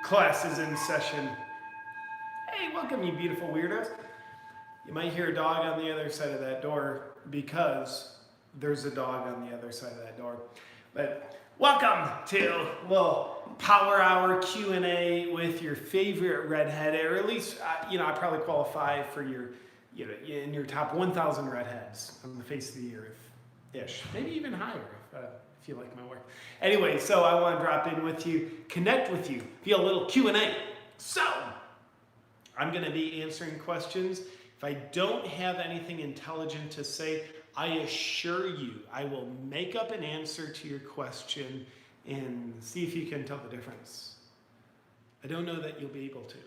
Class is in session. Hey, welcome, you beautiful weirdos. You might hear a dog on the other side of that door because there's a dog on the other side of that door. But welcome to a little Power Hour Q&A with your favorite redhead, or at least, I probably qualify for your, in your top 1,000 redheads on the face of the earth-ish. Maybe even higher if you like my work. Anyway, so I want to drop in with you, connect with you, via a little Q&A. So, I'm going to be answering questions. If I don't have anything intelligent to say, I assure you I will make up an answer to your question and see if you can tell the difference. I don't know that you'll be able to,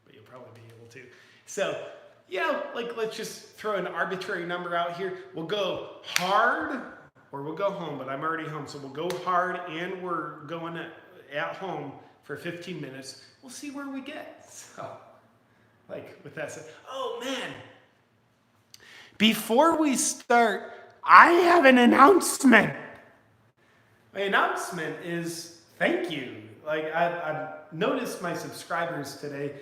but you'll probably be able to. So, let's just throw an arbitrary number out here. We'll go hard or we'll go home, but I'm already home. So we'll go hard and we're going at home for 15 minutes. We'll see where we get. So, with that said, oh man. Before we start, I have an announcement. My announcement is thank you. I've noticed my subscribers today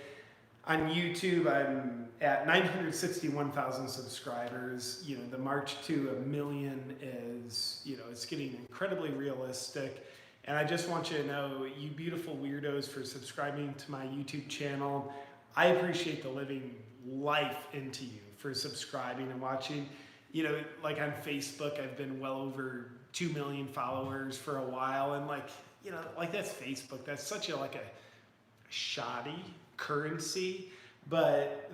on YouTube. I'm at 961,000 subscribers. The march to 1 million is, it's getting incredibly realistic. And I just want you to know, you beautiful weirdos, for subscribing to my YouTube channel. I appreciate the living life into you for subscribing and watching. On Facebook, I've been well over 2 million followers for a while. And that's Facebook. That's such a shoddy currency. But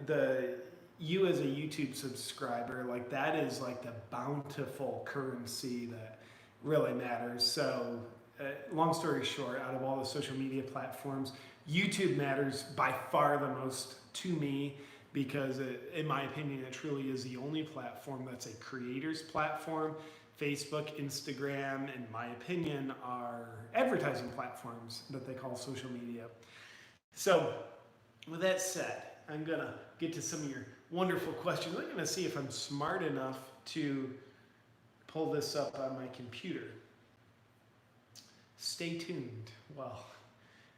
you as a YouTube subscriber, that is the bountiful currency that really matters. So long story short, out of all the social media platforms, YouTube matters by far the most to me because in my opinion, it truly is the only platform that's a creator's platform. Facebook, Instagram, in my opinion, are advertising platforms that they call social media. So with that said, I'm going to get to some of your wonderful questions. I'm going to see if I'm smart enough to pull this up on my computer. Stay tuned. Well,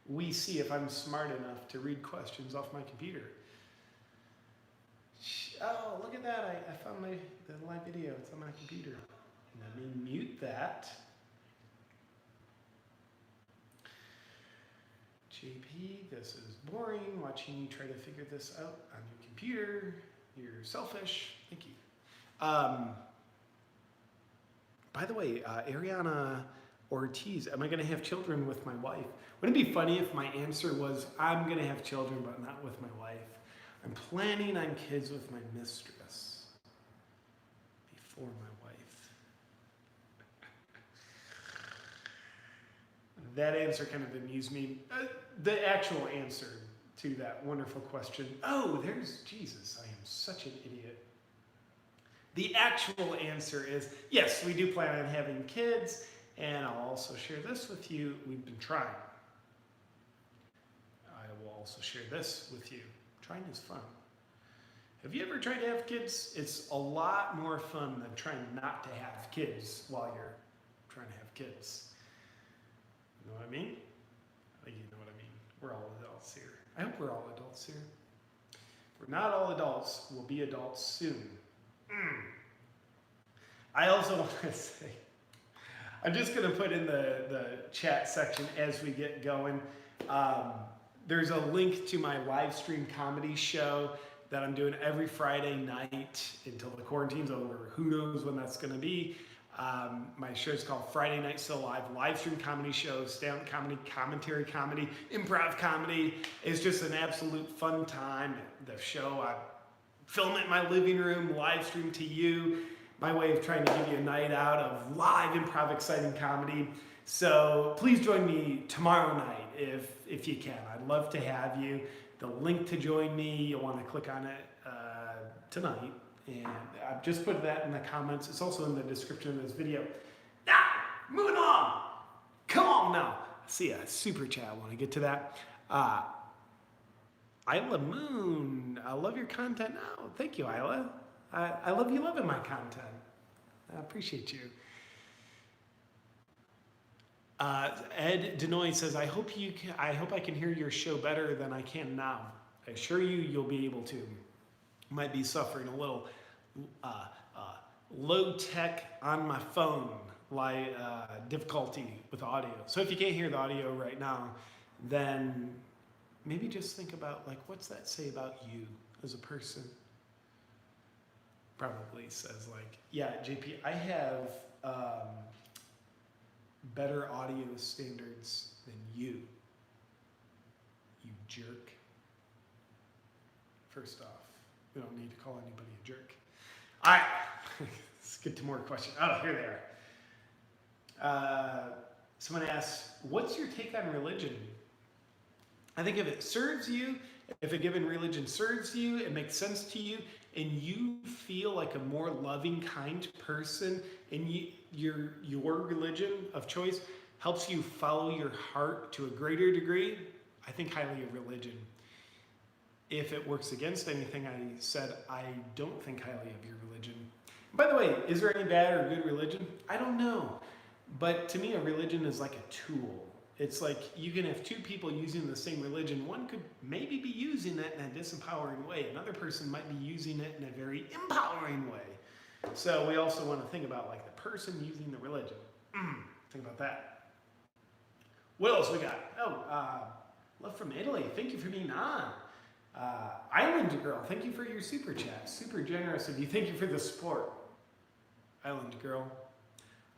we see if I'm smart enough to read questions off my computer. Oh, look at that. I found the live video. It's on my computer. Let me mute that. JP, this is boring. Watching you try to figure this out on your computer. You're selfish. Thank you. By the way, Ariana Ortiz, am I going to have children with my wife? Wouldn't it be funny if my answer was, I'm going to have children, but not with my wife? I'm planning on kids with my mistress before my wife. That answer kind of amused me. The actual answer to that wonderful question, there's Jesus. I am such an idiot. The actual answer is, yes, we do plan on having kids, and I'll also share this with you. We've been trying. I will also share this with you. Trying is fun. Have you ever tried to have kids? It's a lot more fun than trying not to have kids while you're trying to have kids. You know what I mean? You know what I mean. We're all adults here. I hope we're all adults here. If we're not all adults, we'll be adults soon. I also want to say, I'm just going to put in the chat section as we get going. There's a link to my live stream comedy show that I'm doing every Friday night until the quarantine's over. Who knows when that's going to be. My show is called Friday Night Still live stream comedy show, stand-up comedy, commentary comedy, improv comedy. It's just an absolute fun time. The show, I film it in my living room, live stream to you. My way of trying to give you a night out of live improv exciting comedy. So please join me tomorrow night if you can. I'd love to have you. The link to join me, you'll want to click on it tonight. And I've just put that in the comments. It's also in the description of this video. Now, moving on. Come on now. I see a super chat. I want to get to that. Isla Moon, I love your content now. Thank you, Isla. I love you loving my content. I appreciate you. Ed Denoy says, I hope I can hear your show better than I can now. I assure you, you'll be able to. Might be suffering a little uh, uh, low tech on my phone, like difficulty with audio. So if you can't hear the audio right now, then maybe just think about, like, what's that say about you as a person? Probably says, like, yeah, JP, I have better audio standards than you jerk. First off, we don't need to call anybody a jerk. All right, let's get to more questions. Oh, here they are. Someone asks, what's your take on religion? I think if it serves you, if a given religion serves you, it makes sense to you, and you feel like a more loving, kind person, and your religion of choice helps you follow your heart to a greater degree, I think highly of religion. If it works against anything I said, I don't think highly of your religion. By the way, is there any bad or good religion? I don't know. But to me, a religion is like a tool. It's like you can have two people using the same religion. One could maybe be using it in a disempowering way. Another person might be using it in a very empowering way. So we also want to think about, like, the person using the religion. Think about that. What else we got? Love from Italy. Thank you for being on. Island Girl, thank you for your super chat. Super generous of you. Thank you for the support. Island Girl,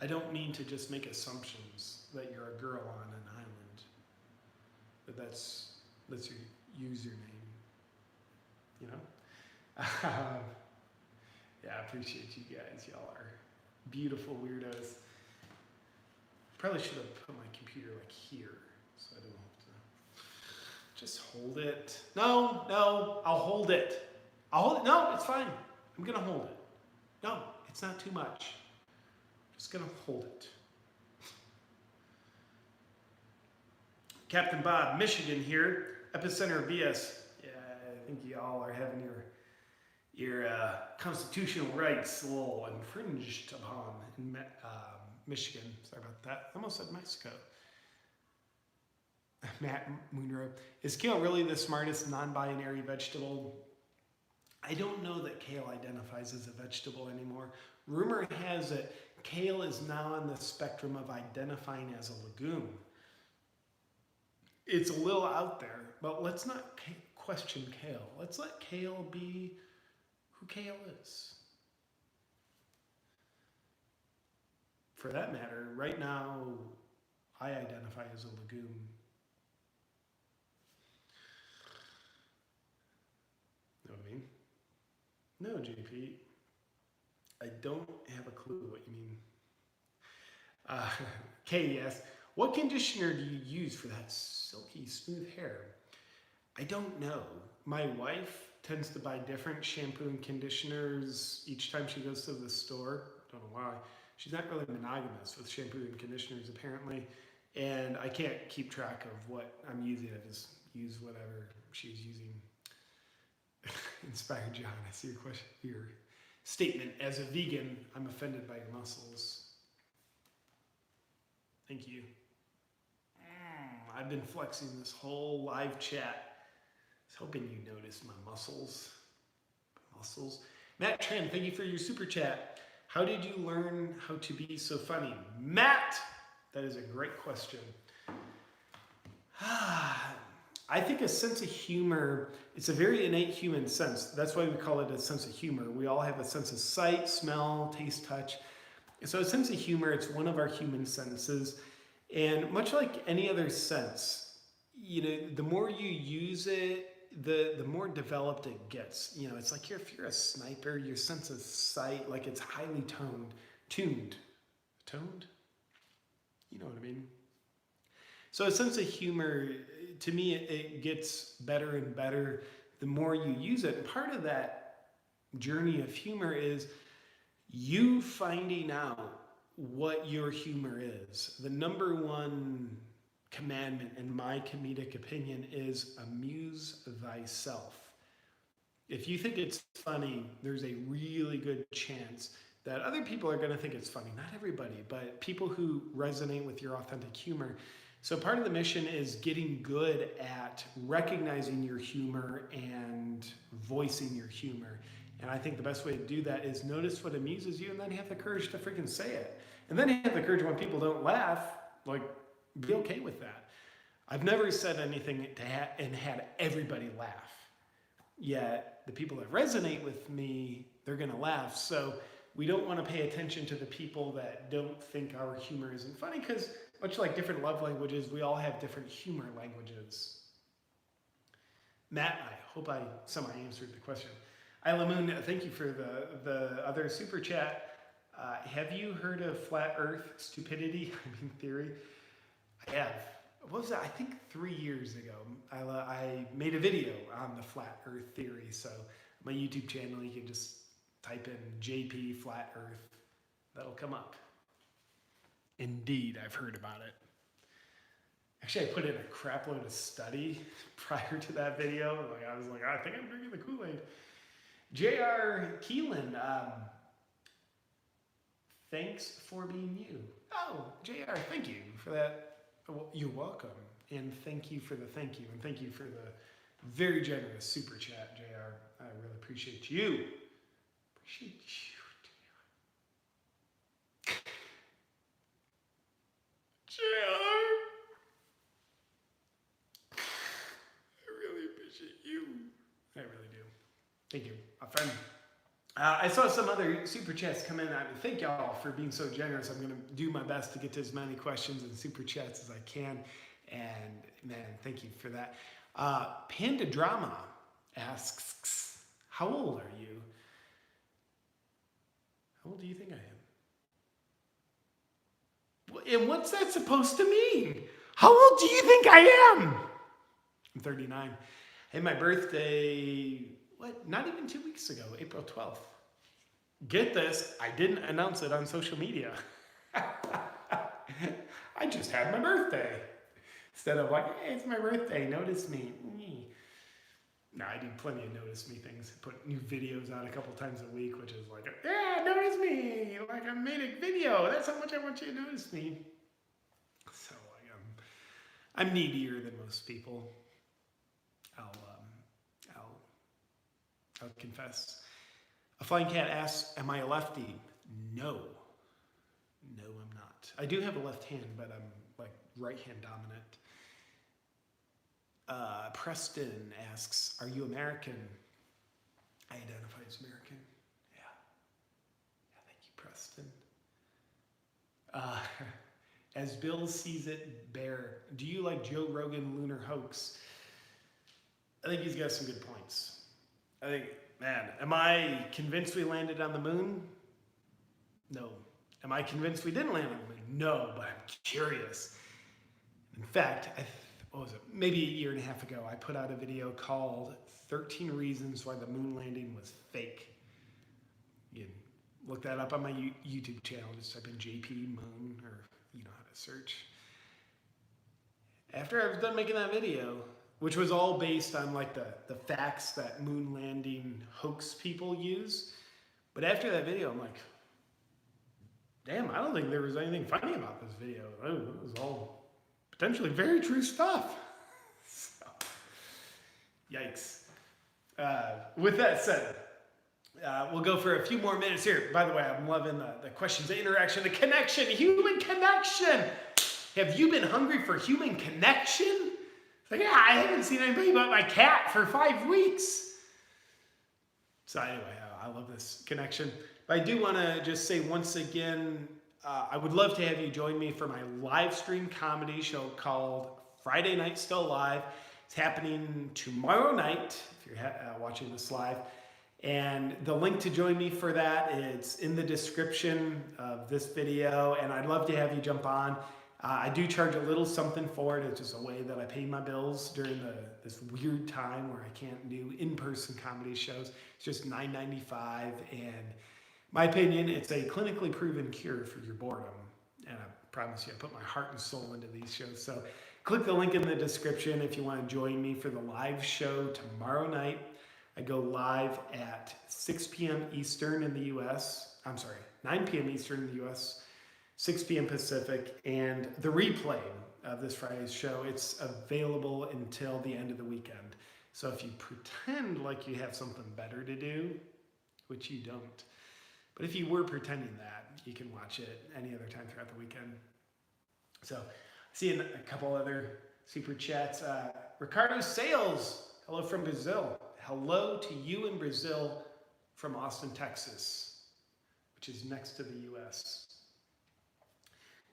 I don't mean to just make assumptions that you're a girl on an island, but that's your username, you know? Yeah, I appreciate you guys. Y'all are beautiful weirdos. Probably should have put my computer like here, so I don't have to just hold it. No, I'll hold it. No, it's fine. I'm gonna hold it. No, it's not too much. Just gonna hold it. Captain Bob, Michigan here, epicenter of BS. Yeah, I think y'all are having your constitutional rights a little infringed upon in Michigan. Sorry about that. I almost said Mexico. Matt Munro, is kale really the smartest non-binary vegetable? I don't know that kale identifies as a vegetable anymore. Rumor has it kale is now on the spectrum of identifying as a legume. It's a little out there, but let's not question kale. Let's let kale be who kale is. For that matter, right now, I identify as a legume. Know what I mean? No, JP. I don't have a clue what you mean. Katie asks, what conditioner do you use for that silky smooth hair? I don't know. My wife tends to buy different shampoo and conditioners each time she goes to the store. Don't know why. She's not really monogamous with shampoo and conditioners, apparently. And I can't keep track of what I'm using. I just use whatever she's using. Inspired John, I see your question, your statement. As a vegan, I'm offended by your muscles. Thank you. I've been flexing this whole live chat. I was hoping you noticed my muscles. Matt Tran, thank you for your super chat. How did you learn how to be so funny? Matt, that is a great question. I think a sense of humor, it's a very innate human sense. That's why we call it a sense of humor. We all have a sense of sight, smell, taste, touch. So a sense of humor, it's one of our human senses. And much like any other sense, the more you use it, the more developed it gets. It's like if you're a sniper, your sense of sight, like it's highly tuned. Toned? You know what I mean? So a sense of humor, to me, it gets better and better the more you use it. And part of that journey of humor is you finding out what your humor is. The number one commandment, in my comedic opinion, is amuse thyself. If you think it's funny, there's a really good chance that other people are going to think it's funny. Not everybody, but people who resonate with your authentic humor. So part of the mission is getting good at recognizing your humor and voicing your humor. And I think the best way to do that is notice what amuses you and then have the courage to freaking say it. And then have the courage when people don't laugh, like, be okay with that. I've never said anything and had everybody laugh. Yet the people that resonate with me, they're going to laugh. So we don't want to pay attention to the people that don't think our humor isn't funny, because much like different love languages, we all have different humor languages. Matt, I hope I somehow answered the question. Isla Moon, thank you for the other super chat. Have you heard of flat earth stupidity? Theory? I have. What was that? I think 3 years ago, I made a video on the flat earth theory. So my YouTube channel, you can just type in JP flat earth. That'll come up. Indeed, I've heard about it. Actually, I put in a crap load of study prior to that video. I was like, I think I'm drinking the Kool-Aid. J.R. Keelan, thanks for being you. Oh, JR, thank you for that. Well, you're welcome. And thank you for the thank you. And thank you for the very generous super chat, JR. I really appreciate you. Appreciate you, JR. I really appreciate you. I really do. Thank you, my friend. I saw some other super chats come in. Thank y'all for being so generous. I'm going to do my best to get to as many questions and super chats as I can. And man, thank you for that. Panda Drama asks, how old are you? How old do you think I am? And what's that supposed to mean? How old do you think I am? I'm 39. I had my birthday, not even 2 weeks ago, April 12th. Get this, I didn't announce it on social media. I just had my birthday. Instead of like, hey, it's my birthday, notice me. No, I do plenty of notice me things. Put new videos out a couple times a week, which is like, yeah, notice me. Like, I made a video. That's how much I want you to notice me. So I'm needier than most people. I'll confess. A Flying Cat asks, am I a lefty? No. No, I'm not. I do have a left hand, but I'm like right hand dominant. Preston asks, are you American? I identify as American. Yeah. Thank you, Preston. As Bill sees it, Bear, do you like Joe Rogan lunar hoax? I think he's got some good points. I think, man, am I convinced we landed on the moon? No. Am I convinced we didn't land on the moon? No, but I'm curious. In fact, what was it? Maybe a year and a half ago, I put out a video called 13 Reasons Why the Moon Landing Was Fake. You can look that up on my YouTube channel. Just type in JP Moon, or you know how to search. After I was done making that video, which was all based on like the facts that moon landing hoax people use. But after that video, I'm like, damn, I don't think there was anything funny about this video. It was all potentially very true stuff. So, yikes. With that said, we'll go for a few more minutes here. By the way, I'm loving the questions, the interaction, the connection, human connection. Have you been hungry for human connection? Like, yeah, I haven't seen anybody but my cat for 5 weeks. So anyway, I love this connection. But I do want to just say once again, I would love to have you join me for my live stream comedy show called Friday Night Still Live. It's happening tomorrow night, if you're watching this live. And the link to join me for that is in the description of this video. And I'd love to have you jump on. I do charge a little something for it. It's just a way that I pay my bills during this weird time where I can't do in-person comedy shows. It's just $9.95, and my opinion, it's a clinically proven cure for your boredom. And I promise you, I put my heart and soul into these shows. So click the link in the description if you want to join me for the live show tomorrow night. I go live at 6 p.m. Eastern in the U.S., I'm sorry, 9 p.m. Eastern in the US, 6 p.m. Pacific, and the replay of this Friday's show, it's available until the end of the weekend. So if you pretend like you have something better to do, which you don't, but if you were pretending that, you can watch it any other time throughout the weekend. So, see a couple other super chats. Ricardo Sales, hello from Brazil. Hello to you in Brazil from Austin, Texas, which is next to the U.S.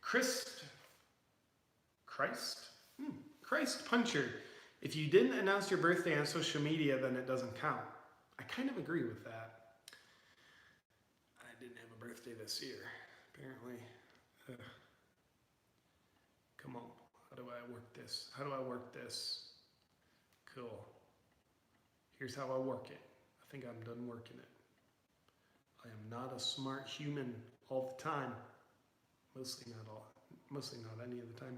Christ Puncher. If you didn't announce your birthday on social media, then it doesn't count. I kind of agree with that. I didn't have a birthday this year, apparently. Come on, how do I work this? Cool. Here's how I work it. I think I'm done working it. I am not a smart human all the time. Mostly not any of the time.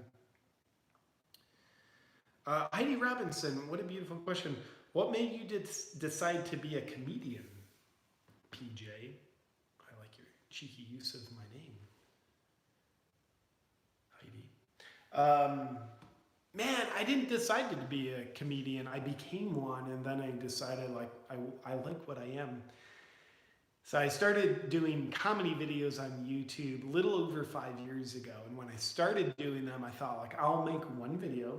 Heidi Robinson, what a beautiful question. What made you decide to be a comedian? PJ, I like your cheeky use of my name. Heidi. Man, I didn't decide to be a comedian. I became one, and then I decided I like what I am. So I started doing comedy videos on YouTube a little over 5 years ago. And when I started doing them, I thought I'll make one video,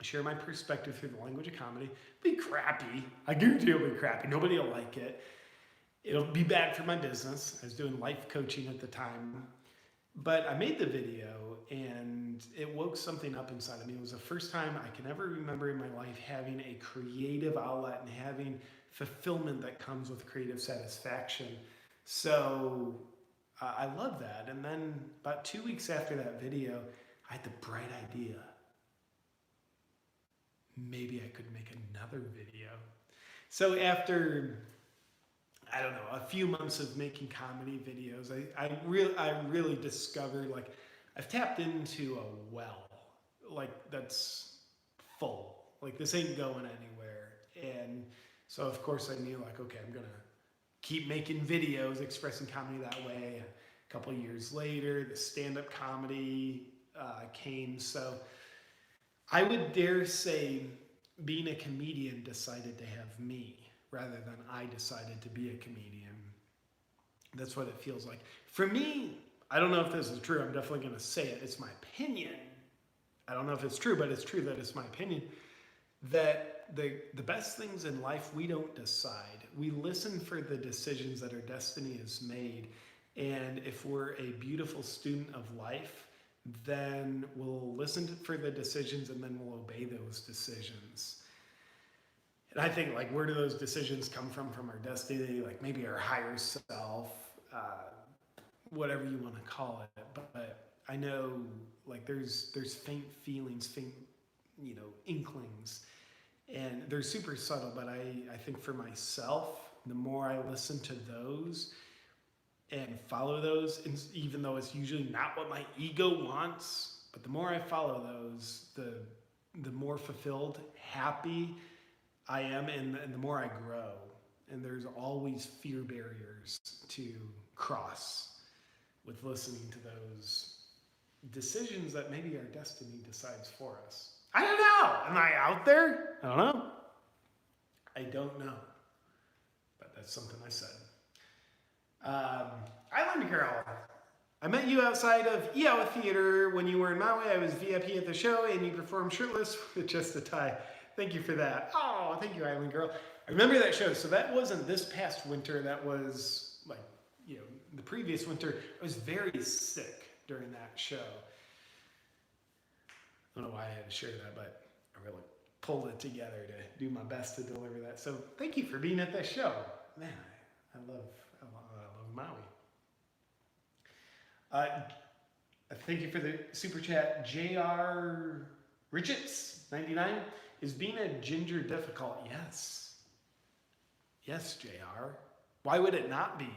share my perspective through the language of comedy. Be crappy. I guarantee it'll be crappy. Nobody will like it. It'll be bad for my business. I was doing life coaching at the time. But I made the video and it woke something up inside of me. It was the first time I can ever remember in my life having a creative outlet and having fulfillment that comes with creative satisfaction. So I love that. And then about 2 weeks after that video, I had the bright idea. Maybe I could make another video. So after, I don't know, a few months of making comedy videos, I really discovered I've tapped into a well that's full. This ain't going anywhere. And so of course I knew okay, I'm gonna keep making videos expressing comedy that way. A couple of years later, the stand-up comedy came. So I would dare say being a comedian decided to have me rather than I decided to be a comedian. That's what it feels like. For me, I don't know if this is true. I'm definitely going to say it. It's my opinion. I don't know if it's true, but it's true that it's my opinion that the best things in life we don't decide. We listen for the decisions that our destiny has made. And if we're a beautiful student of life, then we'll listen for the decisions and then we'll obey those decisions. And I think where do those decisions come from our destiny? Maybe our higher self, whatever you want to call it. But I know there's faint feelings, faint, inklings, and they're super subtle. But I think for myself, the more I listen to those and follow those, and even though it's usually not what my ego wants, but the more I follow those, the more fulfilled, happy I am, and the more I grow. And there's always fear barriers to cross with listening to those decisions that maybe our destiny decides for us. I don't know. Am I out there? I don't know. I don't know. But that's something I said. Island Girl. I met you outside of Iawa Theater when you were in Maui. I was VIP at the show and you performed shirtless with just a tie. Thank you for that. Oh, thank you, Island Girl. I remember that show. So that wasn't this past winter. That was the previous winter. I was very sick during that show. I don't know why I had to share that, but I really pulled it together to do my best to deliver that. So thank you for being at that show. Man, I love Maui. Thank you for the super chat. JR Richards 99. Is being a ginger difficult? Yes. Yes, JR. Why would it not be?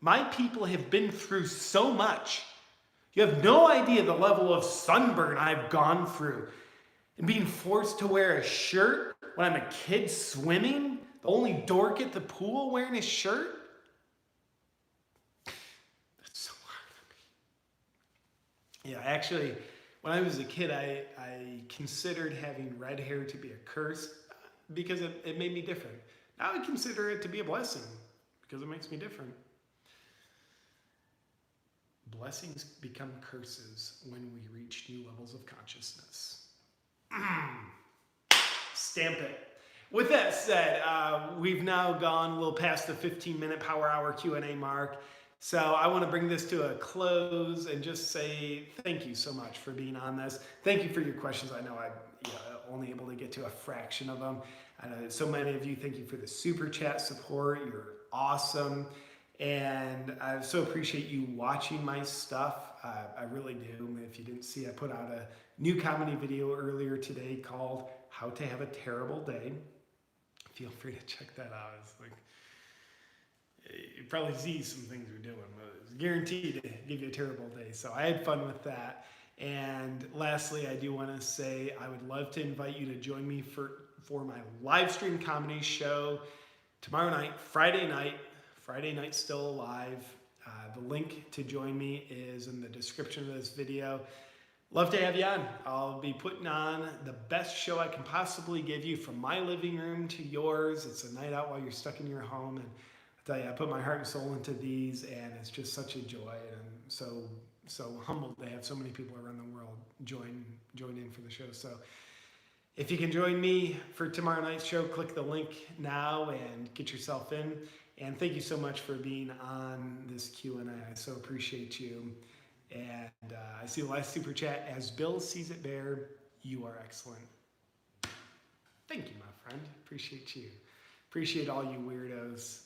My people have been through so much. You have no idea the level of sunburn I've gone through. And being forced to wear a shirt when I'm a kid swimming, the only dork at the pool wearing a shirt. Yeah, actually, when I was a kid, I considered having red hair to be a curse because it made me different. Now I consider it to be a blessing because it makes me different. Blessings become curses when we reach new levels of consciousness. Stamp it. With that said, we've now gone a little past the 15-minute power hour Q&A mark. So I want to bring this to a close and just say thank you so much for being on this. Thank you for your questions. I know I'm only able to get to a fraction of them. I know so many of you, thank you for the super chat support. You're awesome. And I so appreciate you watching my stuff. I really do. If you didn't see, I put out a new comedy video earlier today called How to Have a Terrible Day. Feel free to check that out. It's like, you probably see some things we're doing, but it's guaranteed to give you a terrible day. So I had fun with that. And lastly, I do want to say I would love to invite you to join me for my live stream comedy show tomorrow night, Friday night. Friday night's still alive. The link to join me is in the description of this video. Love to have you on. I'll be putting on the best show I can possibly give you from my living room to yours. It's a night out while you're stuck in your home. And I tell you, I put my heart and soul into these, and it's just such a joy. And I'm so humbled to have so many people around the world join in for the show. So if you can join me for tomorrow night's show, click the link now and get yourself in. And thank you so much for being on this Q&A. I so appreciate you. And I see the last super chat. As Bill sees it, Bear, you are excellent. Thank you, my friend. Appreciate you. Appreciate all you weirdos.